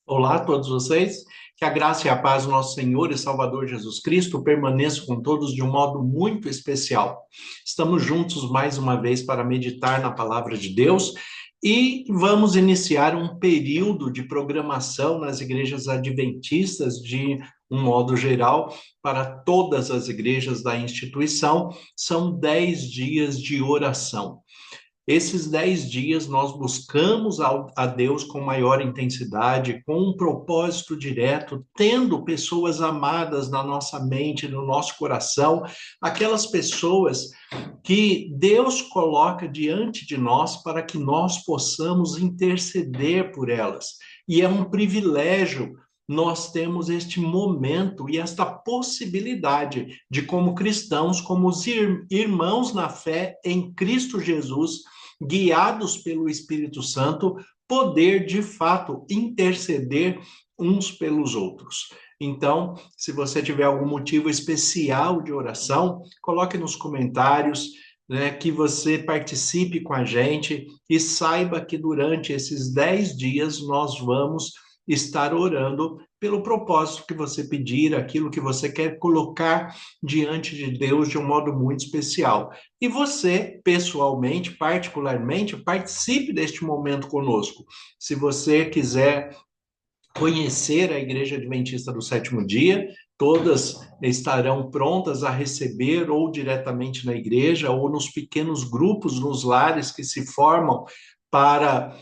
Olá a todos vocês, que a graça e a paz do nosso Senhor e Salvador Jesus Cristo permaneça com todos de um modo muito especial. Estamos juntos mais uma vez para meditar na palavra de Deus e vamos iniciar um período de programação nas igrejas adventistas de um modo geral para todas as igrejas da instituição. São 10 dias de oração. Esses 10 dias nós buscamos a Deus com maior intensidade, com um propósito direto, tendo pessoas amadas na nossa mente, no nosso coração, aquelas pessoas que Deus coloca diante de nós para que nós possamos interceder por elas. E é um privilégio nós temos este momento e esta possibilidade de, como cristãos, como os irmãos na fé em Cristo Jesus, guiados pelo Espírito Santo, poder de fato interceder uns pelos outros. Então, se você tiver algum motivo especial de oração, coloque nos comentários, né, que você participe com a gente e saiba que durante esses 10 dias nós vamos estar orando pelo propósito que você pedir, aquilo que você quer colocar diante de Deus de um modo muito especial. E você, pessoalmente, particularmente, participe deste momento conosco. Se você quiser conhecer a Igreja Adventista do Sétimo Dia, todas estarão prontas a receber ou diretamente na igreja ou nos pequenos grupos, nos lares que se formam para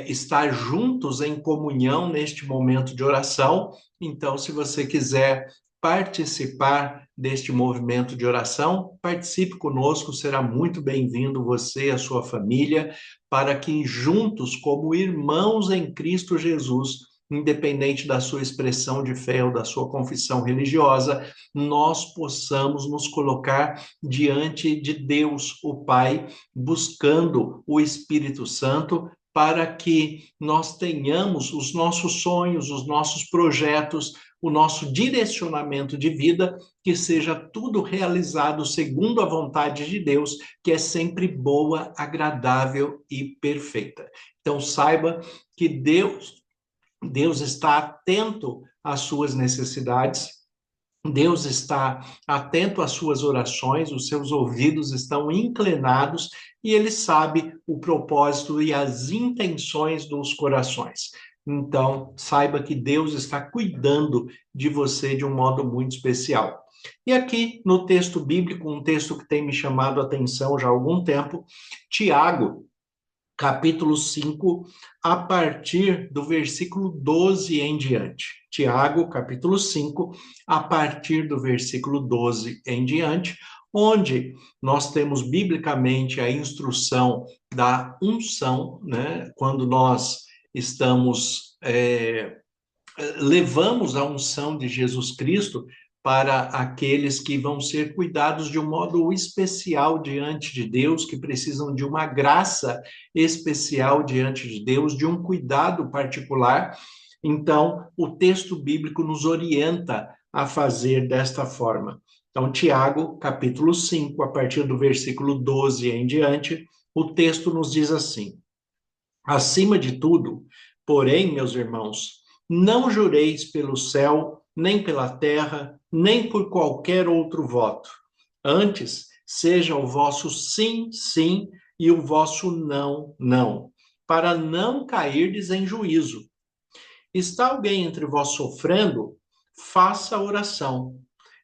estar juntos em comunhão neste momento de oração. Então, se você quiser participar deste movimento de oração, participe conosco, será muito bem-vindo você e a sua família, para que juntos, como irmãos em Cristo Jesus, independente da sua expressão de fé ou da sua confissão religiosa, nós possamos nos colocar diante de Deus, o Pai, buscando o Espírito Santo, para que nós tenhamos os nossos sonhos, os nossos projetos, o nosso direcionamento de vida, que seja tudo realizado segundo a vontade de Deus, que é sempre boa, agradável e perfeita. Então, saiba que Deus está atento às suas necessidades, Deus está atento às suas orações, os seus ouvidos estão inclinados e ele sabe o propósito e as intenções dos corações. Então, saiba que Deus está cuidando de você de um modo muito especial. E aqui no texto bíblico, um texto que tem me chamado a atenção já há algum tempo, Tiago, capítulo 5, a partir do versículo 12 em diante. Tiago, capítulo 5, a partir do versículo 12 em diante, onde nós temos biblicamente a instrução da unção, né? Quando nós estamos levamos a unção de Jesus Cristo para aqueles que vão ser cuidados de um modo especial diante de Deus, que precisam de uma graça especial diante de Deus, de um cuidado particular. Então, o texto bíblico nos orienta a fazer desta forma. Então, Tiago, capítulo 5, a partir do versículo 12 em diante, o texto nos diz assim: acima de tudo, porém, meus irmãos, não jureis pelo céu, nem pela terra, nem por qualquer outro voto. Antes, seja o vosso sim, sim, e o vosso não, não, para não cairdes em juízo. Está alguém entre vós sofrendo? Faça oração.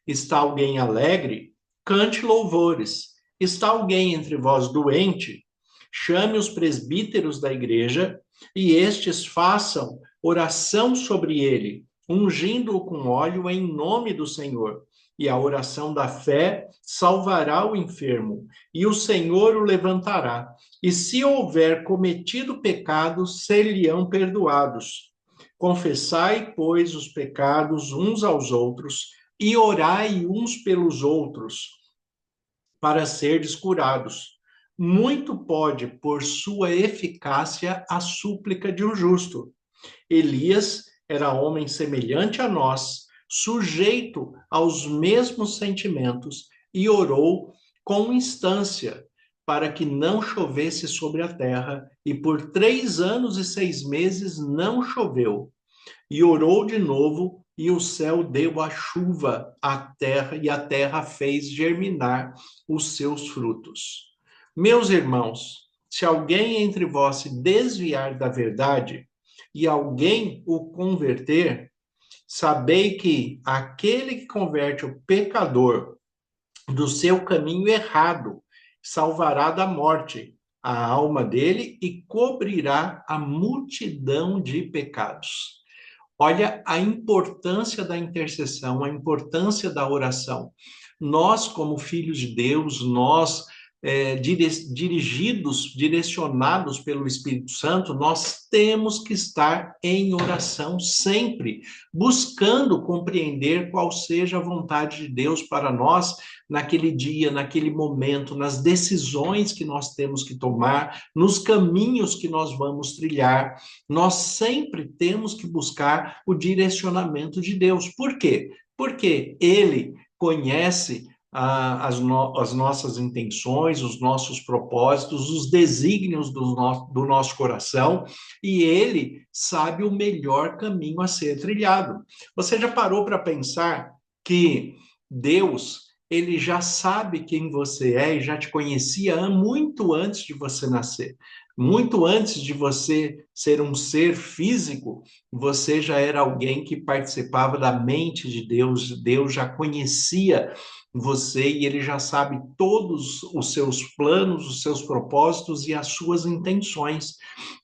Está alguém alegre? Cante louvores. Está alguém entre vós doente? Chame os presbíteros da igreja e estes façam oração sobre ele, ungindo-o com óleo em nome do Senhor. E a oração da fé salvará o enfermo, e o Senhor o levantará. E se houver cometido pecados, ser-lhe-ão perdoados. Confessai, pois, os pecados uns aos outros, e orai uns pelos outros, para serdes curados. Muito pode, por sua eficácia, a súplica de um justo. Elias era homem semelhante a nós, sujeito aos mesmos sentimentos, e orou com instância para que não chovesse sobre a terra, e por 3 anos e 6 meses não choveu. E orou de novo, e o céu deu a chuva à terra, e a terra fez germinar os seus frutos. Meus irmãos, se alguém entre vós se desviar da verdade e alguém o converter, sabei que aquele que converte o pecador do seu caminho errado salvará da morte a alma dele e cobrirá a multidão de pecados. Olha a importância da intercessão, a importância da oração. Nós, como filhos de Deus, nós, dirigidos, direcionados pelo Espírito Santo, nós temos que estar em oração sempre, buscando compreender qual seja a vontade de Deus para nós naquele dia, naquele momento, nas decisões que nós temos que tomar, nos caminhos que nós vamos trilhar. Nós sempre temos que buscar o direcionamento de Deus. Por quê? Porque Ele conhece as nossas intenções, os nossos propósitos, os desígnios do nosso coração, e Ele sabe o melhor caminho a ser trilhado. Você já parou para pensar que Deus, ele já sabe quem você é e já te conhecia muito antes de você nascer? Muito antes de você ser um ser físico, você já era alguém que participava da mente de Deus. Deus já conhecia você e ele já sabe todos os seus planos, os seus propósitos e as suas intenções.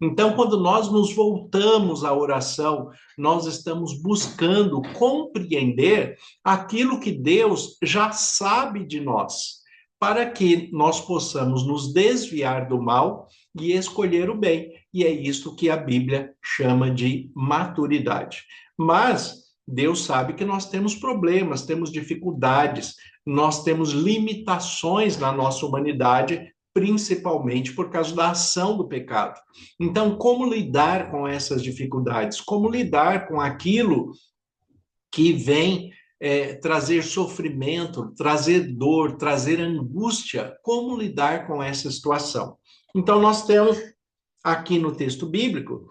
Então, quando nós nos voltamos à oração, nós estamos buscando compreender aquilo que Deus já sabe de nós, para que nós possamos nos desviar do mal e escolher o bem. E é isto que a Bíblia chama de maturidade. Mas Deus sabe que nós temos problemas, temos dificuldades, nós temos limitações na nossa humanidade, principalmente por causa da ação do pecado. Então, como lidar com essas dificuldades? Como lidar com aquilo que vem trazer sofrimento, trazer dor, trazer angústia? Como lidar com essa situação? Então, nós temos aqui no texto bíblico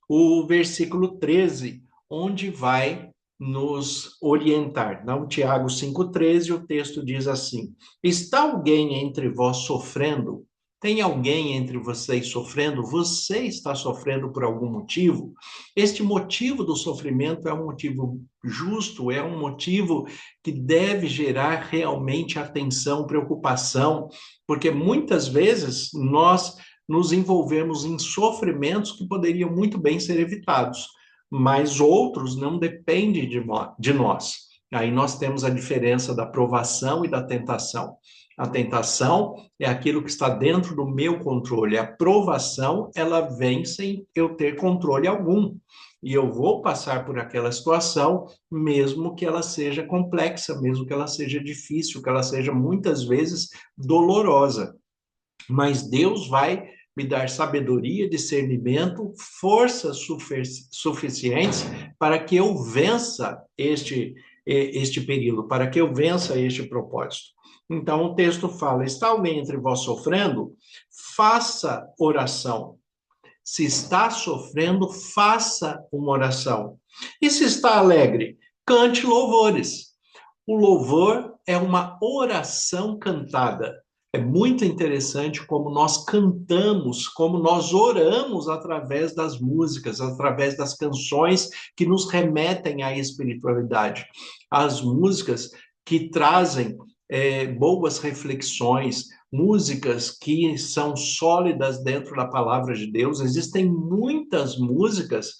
o versículo 13, onde vai nos orientar. Não, Tiago 5,13, o texto diz assim: está alguém entre vós sofrendo? Tem alguém entre vocês sofrendo? Você está sofrendo por algum motivo? Este motivo do sofrimento é um motivo justo, é um motivo que deve gerar realmente atenção, preocupação, porque muitas vezes nós nos envolvemos em sofrimentos que poderiam muito bem ser evitados, mas outros não dependem de nós. Aí nós temos a diferença da provação e da tentação. A tentação é aquilo que está dentro do meu controle. A provação, ela vem sem eu ter controle algum. E eu vou passar por aquela situação, mesmo que ela seja complexa, mesmo que ela seja difícil, que ela seja muitas vezes dolorosa. Mas Deus vai me dar sabedoria, discernimento, forças suficientes para que eu vença este período, para que eu vença este propósito. Então, o texto fala: está alguém entre vós sofrendo? Faça oração. Se está sofrendo, faça uma oração. E se está alegre, cante louvores. O louvor é uma oração cantada. É muito interessante como nós cantamos, como nós oramos através das músicas, através das canções que nos remetem à espiritualidade. As músicas que trazem boas reflexões, músicas que são sólidas dentro da palavra de Deus. Existem muitas músicas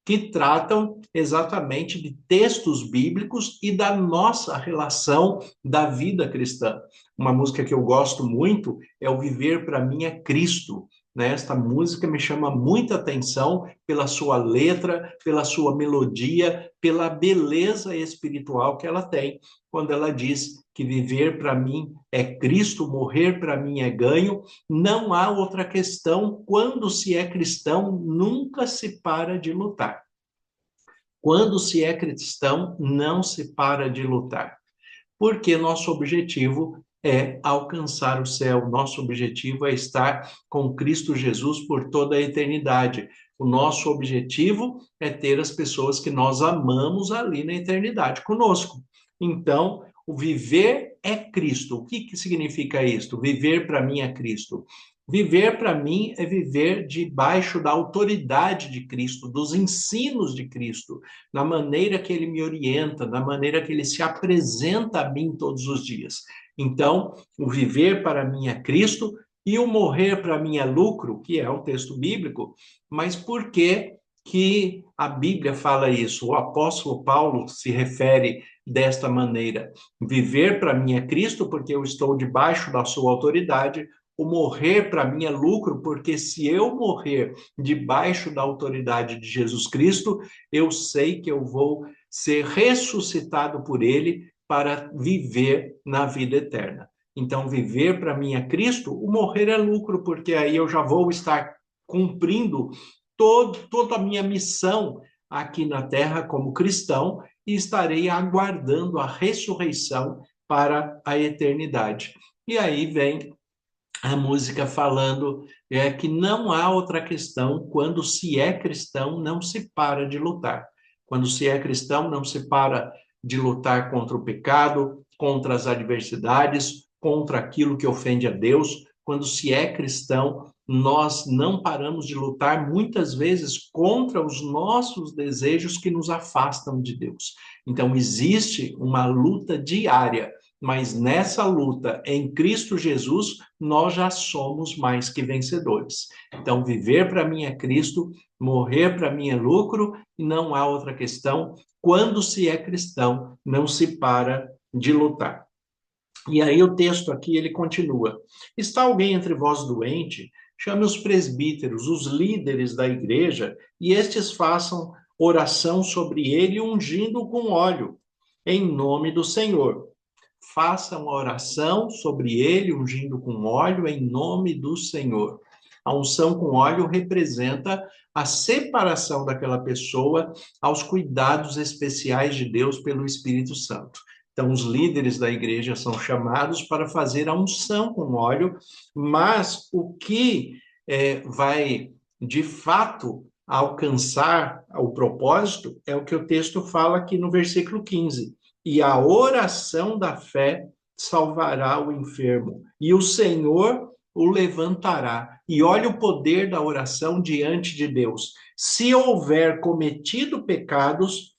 que tratam exatamente de textos bíblicos e da nossa relação da vida cristã. Uma música que eu gosto muito é o Viver para mim é Cristo. Né? Esta música me chama muita atenção pela sua letra, pela sua melodia, pela beleza espiritual que ela tem, quando ela diz que viver para mim é Cristo, morrer para mim é ganho. Não há outra questão. Quando se é cristão, nunca se para de lutar. Quando se é cristão, não se para de lutar. Porque nosso objetivo é alcançar o céu. Nosso objetivo é estar com Cristo Jesus por toda a eternidade. O nosso objetivo é ter as pessoas que nós amamos ali na eternidade conosco. Então, o viver é Cristo. O que significa isto? Viver para mim é Cristo. Viver para mim é viver debaixo da autoridade de Cristo, dos ensinos de Cristo, na maneira que ele me orienta, na maneira que ele se apresenta a mim todos os dias. Então, o viver para mim é Cristo e o morrer para mim é lucro, que é um texto bíblico, mas por que a Bíblia fala isso? O apóstolo Paulo se refere desta maneira: viver para mim é Cristo, porque eu estou debaixo da sua autoridade. O morrer para mim é lucro, porque se eu morrer debaixo da autoridade de Jesus Cristo, eu sei que eu vou ser ressuscitado por ele para viver na vida eterna. Então, viver para mim é Cristo, o morrer é lucro, porque aí eu já vou estar cumprindo toda a minha missão aqui na terra como cristão e estarei aguardando a ressurreição para a eternidade. E aí vem a música falando que não há outra questão: quando se é cristão, não se para de lutar. Quando se é cristão, não se para de lutar contra o pecado, contra as adversidades, contra aquilo que ofende a Deus. Quando se é cristão, nós não paramos de lutar muitas vezes contra os nossos desejos que nos afastam de Deus. Então, existe uma luta diária, mas nessa luta em Cristo Jesus, nós já somos mais que vencedores. Então, viver para mim é Cristo, morrer para mim é lucro, e não há outra questão. Quando se é cristão, não se para de lutar. E aí o texto aqui, ele continua: está alguém entre vós doente? Chame os presbíteros, os líderes da igreja, e estes façam oração sobre ele, ungindo com óleo, em nome do Senhor. Façam a oração sobre ele, ungindo com óleo, em nome do Senhor. A unção com óleo representa a separação daquela pessoa aos cuidados especiais de Deus pelo Espírito Santo. Então, os líderes da igreja são chamados para fazer a unção com óleo, mas o que vai, de fato, alcançar o propósito é o que o texto fala aqui no versículo 15. E a oração da fé salvará o enfermo, e o Senhor o levantará. E olha o poder da oração diante de Deus. Se houver cometido pecados,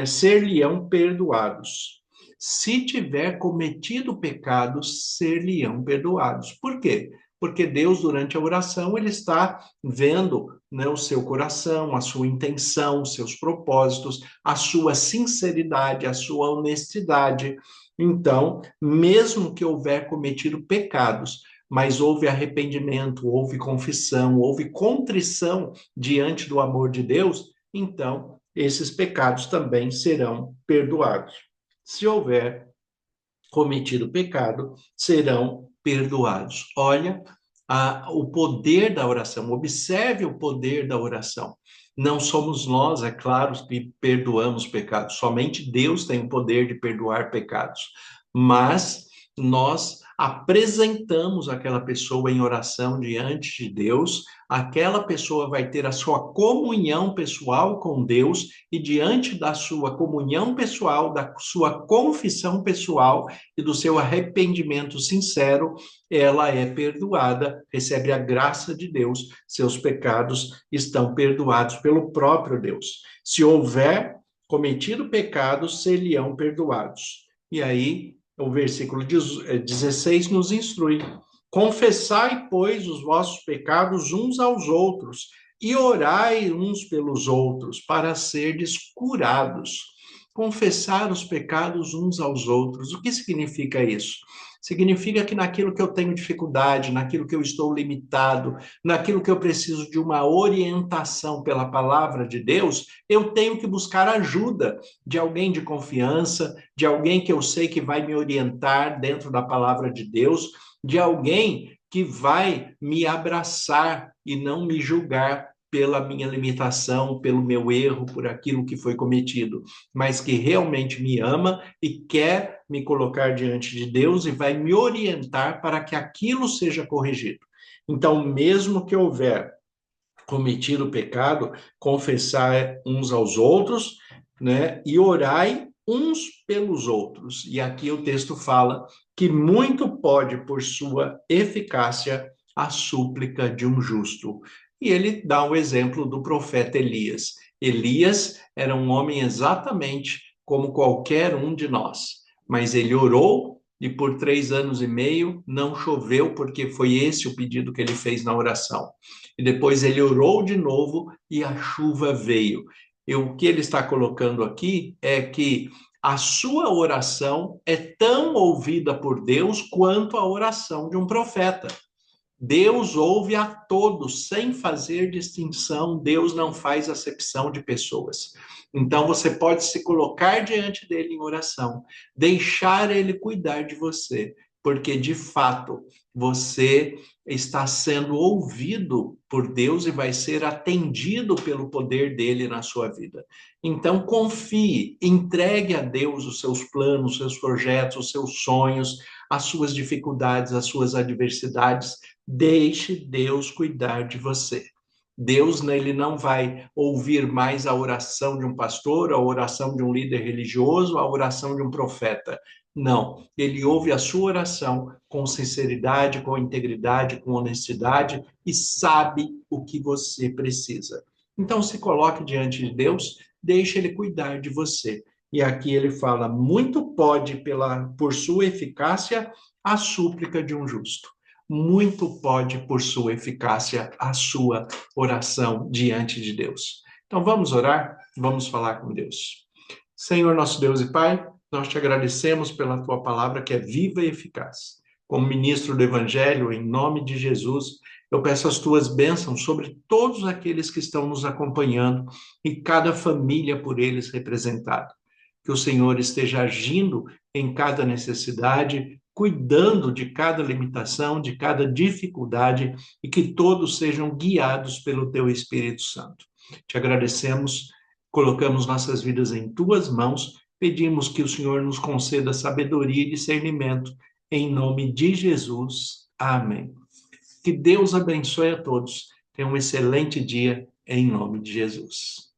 ser-lhe-ão perdoados. Se tiver cometido pecados, ser-lhe-ão perdoados. Por quê? Porque Deus, durante a oração, ele está vendo, né, o seu coração, a sua intenção, os seus propósitos, a sua sinceridade, a sua honestidade. Então, mesmo que houver cometido pecados, mas houve arrependimento, houve confissão, houve contrição diante do amor de Deus, então esses pecados também serão perdoados. Se houver cometido pecado, serão perdoados. Olha o poder da oração, observe o poder da oração. Não somos nós, é claro, que perdoamos pecados, somente Deus tem o poder de perdoar pecados, mas nós apresentamos aquela pessoa em oração diante de Deus, aquela pessoa vai ter a sua comunhão pessoal com Deus, e diante da sua comunhão pessoal, da sua confissão pessoal e do seu arrependimento sincero, ela é perdoada, recebe a graça de Deus, seus pecados estão perdoados pelo próprio Deus. Se houver cometido pecados, ser-lhe-ão perdoados. E aí, o versículo 16 nos instrui: confessai, pois, os vossos pecados uns aos outros, e orai uns pelos outros, para serdes curados. Confessar os pecados uns aos outros. O que significa isso? Significa que naquilo que eu tenho dificuldade, naquilo que eu estou limitado, naquilo que eu preciso de uma orientação pela palavra de Deus, eu tenho que buscar ajuda de alguém de confiança, de alguém que eu sei que vai me orientar dentro da palavra de Deus, de alguém que vai me abraçar e não me julgar pela minha limitação, pelo meu erro, por aquilo que foi cometido, mas que realmente me ama e quer me colocar diante de Deus e vai me orientar para que aquilo seja corrigido. Então, mesmo que houver cometido pecado, confessar uns aos outros, né? E orai uns pelos outros. E aqui o texto fala que muito pode, por sua eficácia, a súplica de um justo. E ele dá o exemplo do profeta Elias. Elias era um homem exatamente como qualquer um de nós, mas ele orou e por 3 anos e meio não choveu, porque foi esse o pedido que ele fez na oração. E depois ele orou de novo e a chuva veio. E o que ele está colocando aqui é que a sua oração é tão ouvida por Deus quanto a oração de um profeta. Deus ouve a todos, sem fazer distinção. Deus não faz acepção de pessoas. Então, você pode se colocar diante dele em oração, deixar ele cuidar de você, porque, de fato, você está sendo ouvido por Deus e vai ser atendido pelo poder dele na sua vida. Então, confie, entregue a Deus os seus planos, os seus projetos, os seus sonhos, as suas dificuldades, as suas adversidades. Deixe Deus cuidar de você. Deus, ele não vai ouvir mais a oração de um pastor, a oração de um líder religioso, a oração de um profeta. Não, ele ouve a sua oração com sinceridade, com integridade, com honestidade e sabe o que você precisa. Então, se coloque diante de Deus, deixe ele cuidar de você. E aqui ele fala: muito pode, por sua eficácia, a súplica de um justo. Muito pode, por sua eficácia, a sua oração diante de Deus. Então vamos orar, vamos falar com Deus. Senhor, nosso Deus e Pai, nós te agradecemos pela tua palavra que é viva e eficaz. Como ministro do Evangelho, em nome de Jesus, eu peço as tuas bênçãos sobre todos aqueles que estão nos acompanhando e cada família por eles representada. Que o Senhor esteja agindo em cada necessidade, cuidando de cada limitação, de cada dificuldade e que todos sejam guiados pelo teu Espírito Santo. Te agradecemos, colocamos nossas vidas em tuas mãos, pedimos que o Senhor nos conceda sabedoria e discernimento, em nome de Jesus. Amém. Que Deus abençoe a todos. Tenha um excelente dia, em nome de Jesus.